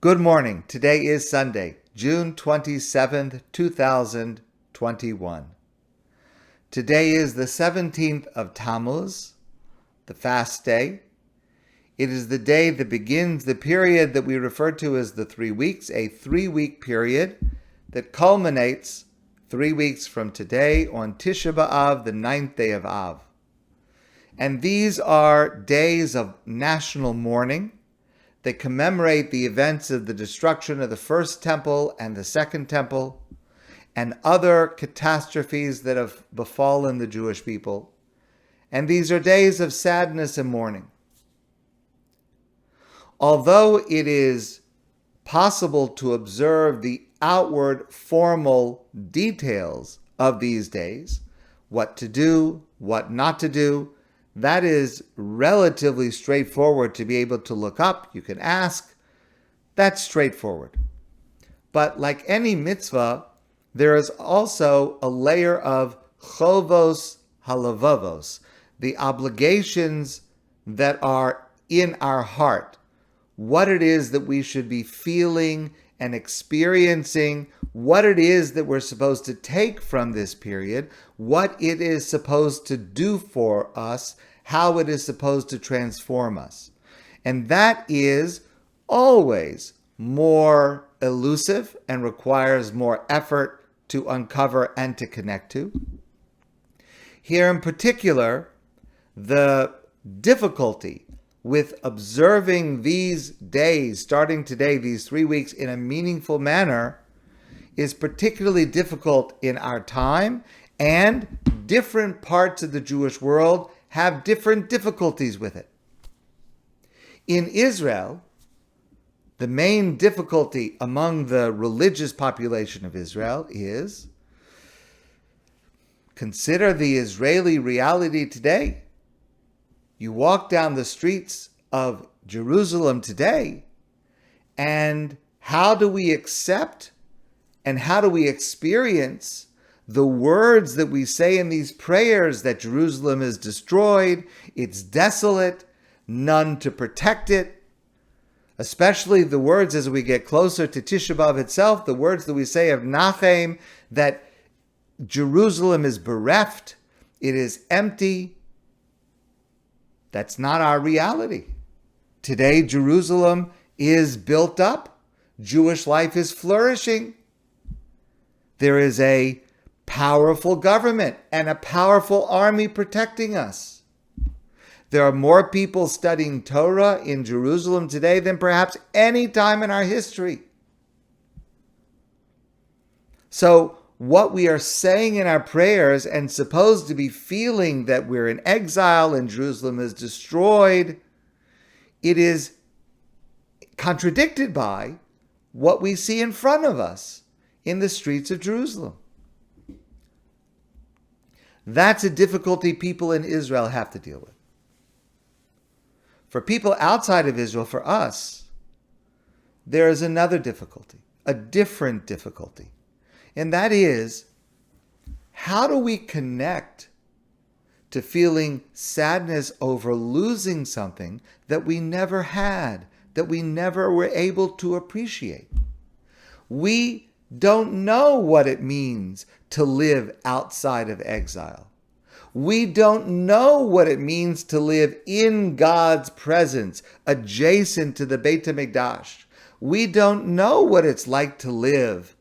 Good morning. Today is Sunday, June 27th, 2021. Today is the 17th of Tammuz, the fast day. It is the day that begins the period that we refer to as the 3 weeks, a 3-week period that culminates 3 weeks from today on Tisha B'Av, the 9th day of Av. And these are days of national mourning. They commemorate the events of the destruction of the first temple and the second temple and other catastrophes that have befallen the Jewish people. And these are days of sadness and mourning. Although it is possible to observe the outward formal details of these days, what to do, what not to do, that is relatively straightforward to be able to look up. You can ask. That's straightforward. But like any mitzvah, there is also a layer of chovos halavavos, the obligations that are in our heart, what it is that we should be feeling and experiencing, what it is that we're supposed to take from this period, what it is supposed to do for us, how it is supposed to transform us. And that is always more elusive and requires more effort to uncover and to connect to. Here in particular, the difficulty with observing these days, starting today, these 3 weeks, in a meaningful manner, is particularly difficult in our time, and different parts of the Jewish world have different difficulties with it. In Israel, the main difficulty among the religious population of Israel is, consider the Israeli reality today. You walk down the streets of Jerusalem today, and how do we accept and how do we experience the words that we say in these prayers that Jerusalem is destroyed, it's desolate, none to protect it? Especially the words as we get closer to Tisha B'Av itself, the words that we say of Nachem, that Jerusalem is bereft, it is empty. That's not our reality. Today, Jerusalem is built up. Jewish life is flourishing. There is a powerful government and a powerful army protecting us. There are more people studying Torah in Jerusalem today than perhaps any time in our history. So, what we are saying in our prayers and supposed to be feeling that we're in exile and Jerusalem is destroyed, it is contradicted by what we see in front of us in the streets of Jerusalem. That's a difficulty people in Israel have to deal with. For people outside of Israel, for us, there is another difficulty, a different difficulty. And that is, how do we connect to feeling sadness over losing something that we never had, that we never were able to appreciate? We don't know what it means to live outside of exile. We don't know what it means to live in God's presence, adjacent to the Beit HaMikdash. We don't know what it's like to live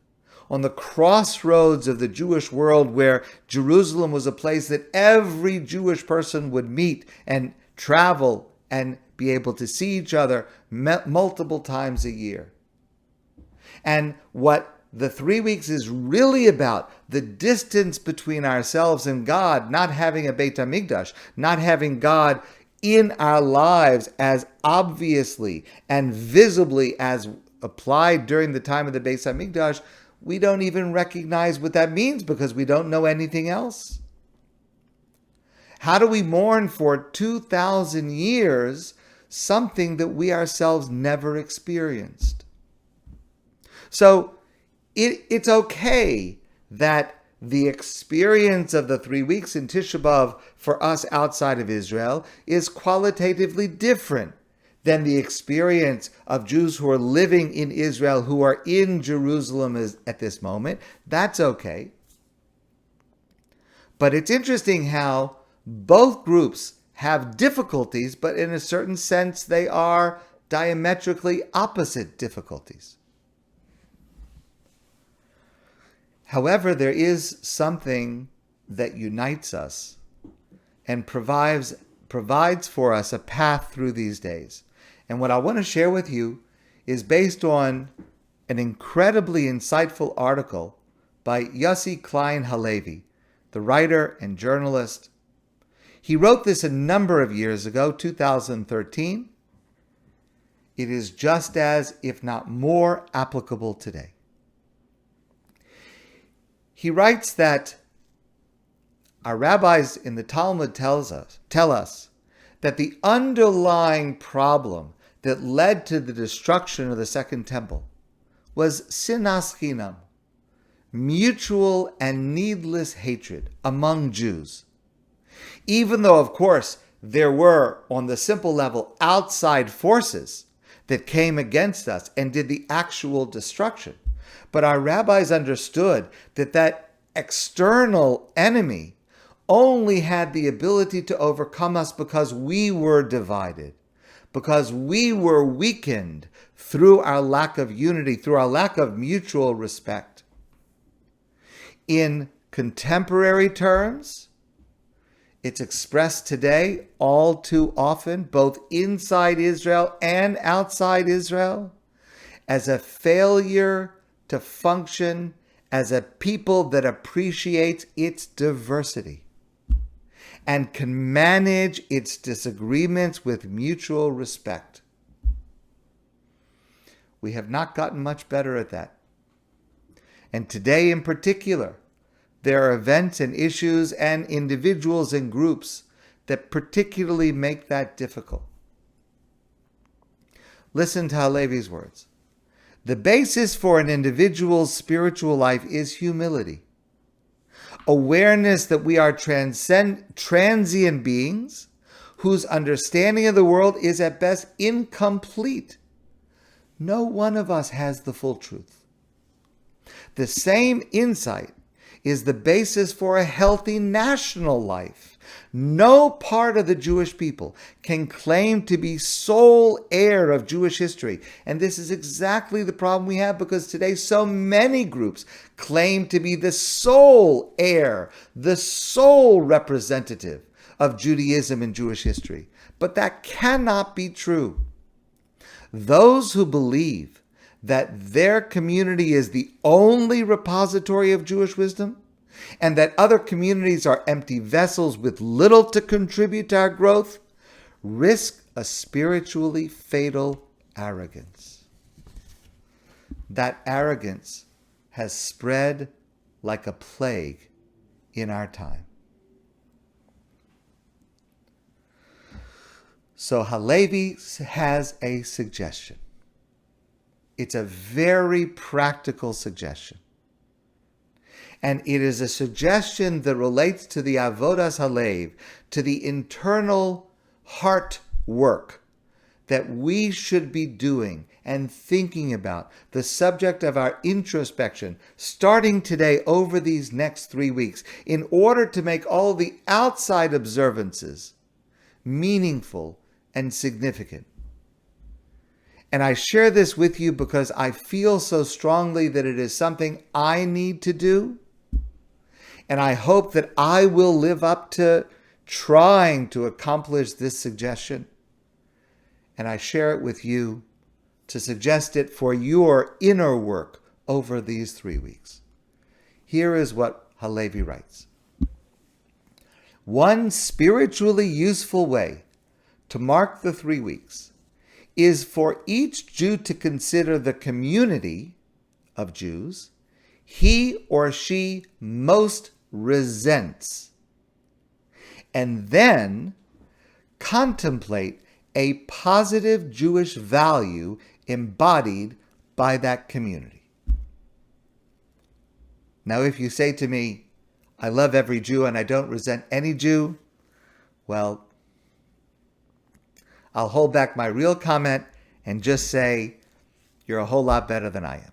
on the crossroads of the Jewish world, where Jerusalem was a place that every Jewish person would meet and travel and be able to see each other multiple times a year. And what the 3 weeks is really about, the distance between ourselves and God, not having a Beit HaMikdash, not having God in our lives as obviously and visibly as applied during the time of the Beit HaMikdash. We don't even recognize what that means because we don't know anything else. How do we mourn for 2,000 years something that we ourselves never experienced? So it's okay that the experience of the 3 weeks in Tisha B'Av for us outside of Israel is qualitatively different than the experience of Jews who are living in Israel, who are in Jerusalem at this moment. That's okay. But it's interesting how both groups have difficulties, but in a certain sense, they are diametrically opposite difficulties. However, there is something that unites us and provides for us a path through these days. And what I want to share with you is based on an incredibly insightful article by Yossi Klein Halevi, the writer and journalist. He wrote this a number of years ago, 2013. It is just as, if not more, applicable today. He writes that our rabbis in the Talmud tell us that the underlying problem that led to the destruction of the Second Temple was sinas chinam, mutual and needless hatred among Jews. Even though, of course, there were, on the simple level, outside forces that came against us and did the actual destruction. But our rabbis understood that that external enemy only had the ability to overcome us because we were divided, because we were weakened through our lack of unity, through our lack of mutual respect. In contemporary terms, it's expressed today all too often, both inside Israel and outside Israel, as a failure to function as a people that appreciates its diversity and can manage its disagreements with mutual respect. We have not gotten much better at that. And today in particular, there are events and issues and individuals and groups that particularly make that difficult. Listen to Halevi's words. The basis for an individual's spiritual life is humility. Awareness that we are transient beings whose understanding of the world is at best incomplete. No one of us has the full truth. The same insight is the basis for a healthy national life. No part of the Jewish people can claim to be sole heir of Jewish history. And this is exactly the problem we have, because today so many groups claim to be the sole heir, the sole representative of Judaism and Jewish history. But that cannot be true. Those who believe that their community is the only repository of Jewish wisdom, and that other communities are empty vessels with little to contribute to our growth, risk a spiritually fatal arrogance. That arrogance has spread like a plague in our time. So Halevi has a suggestion. It's a very practical suggestion. And it is a suggestion that relates to the avodas halev, to the internal heart work that we should be doing and thinking about, the subject of our introspection, starting today over these next 3 weeks, in order to make all the outside observances meaningful and significant. And I share this with you because I feel so strongly that it is something I need to do. And I hope that I will live up to trying to accomplish this suggestion. And I share it with you to suggest it for your inner work over these 3 weeks. Here is what Halevi writes. One spiritually useful way to mark the 3 weeks is for each Jew to consider the community of Jews he or she most resents, and then contemplate a positive Jewish value embodied by that community. Now, if you say to me, I love every Jew and I don't resent any Jew, well, I'll hold back my real comment and just say, you're a whole lot better than I am.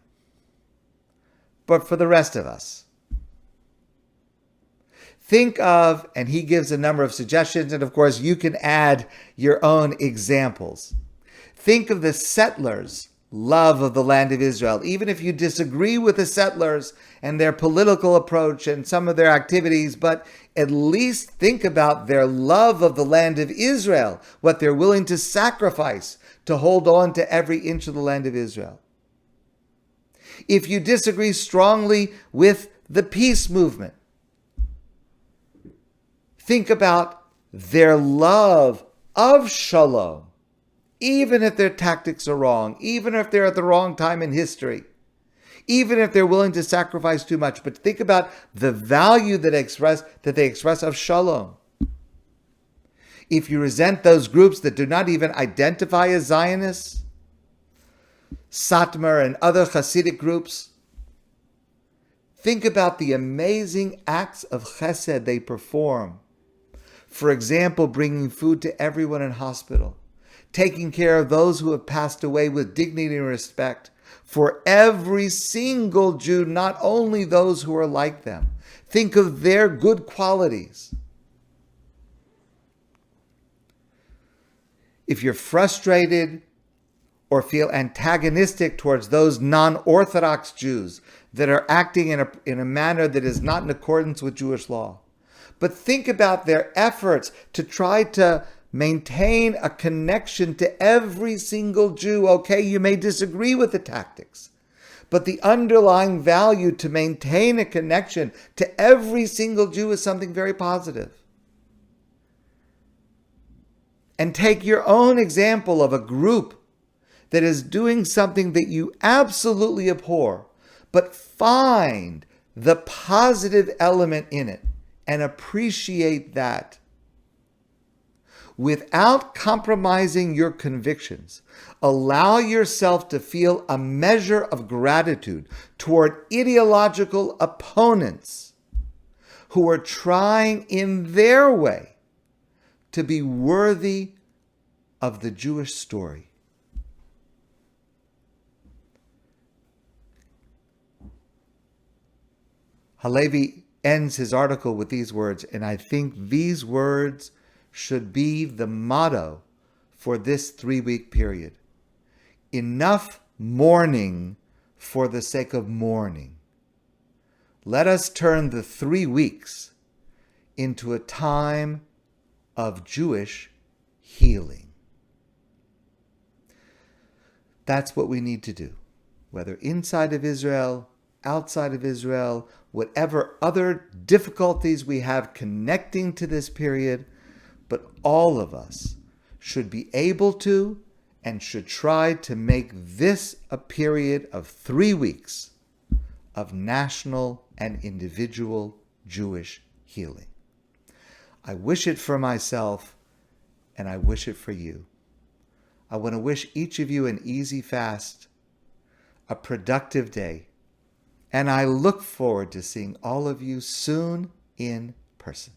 But for the rest of us, think of, and he gives a number of suggestions, and of course you can add your own examples. Think of the settlers' love of the land of Israel. Even if you disagree with the settlers and their political approach and some of their activities, but at least think about their love of the land of Israel, what they're willing to sacrifice to hold on to every inch of the land of Israel. If you disagree strongly with the peace movement, think about their love of shalom, even if their tactics are wrong, even if they're at the wrong time in history, even if they're willing to sacrifice too much. But think about the value that they express of shalom. If you resent those groups that do not even identify as Zionists, Satmar and other Hasidic groups, think about the amazing acts of chesed they perform. For example, bringing food to everyone in hospital, taking care of those who have passed away with dignity and respect for every single Jew, not only those who are like them. Think of their good qualities. If you're frustrated or feel antagonistic towards those non-Orthodox Jews that are acting in a manner that is not in accordance with Jewish law, but think about their efforts to try to maintain a connection to every single Jew. Okay, you may disagree with the tactics, but the underlying value to maintain a connection to every single Jew is something very positive. And take your own example of a group that is doing something that you absolutely abhor, but find the positive element in it and appreciate that without compromising your convictions. Allow yourself to feel a measure of gratitude toward ideological opponents who are trying in their way to be worthy of the Jewish story. Halevi ends his article with these words, and I think these words should be the motto for this 3-week period. Enough mourning for the sake of mourning. Let us turn the 3 weeks into a time of Jewish healing. That's what we need to do, whether inside of Israel, outside of Israel, whatever other difficulties we have connecting to this period, but all of us should be able to and should try to make this a period of 3 weeks of national and individual Jewish healing. I wish it for myself, and I wish it for you. I want to wish each of you an easy fast, a productive day, and I look forward to seeing all of you soon in person.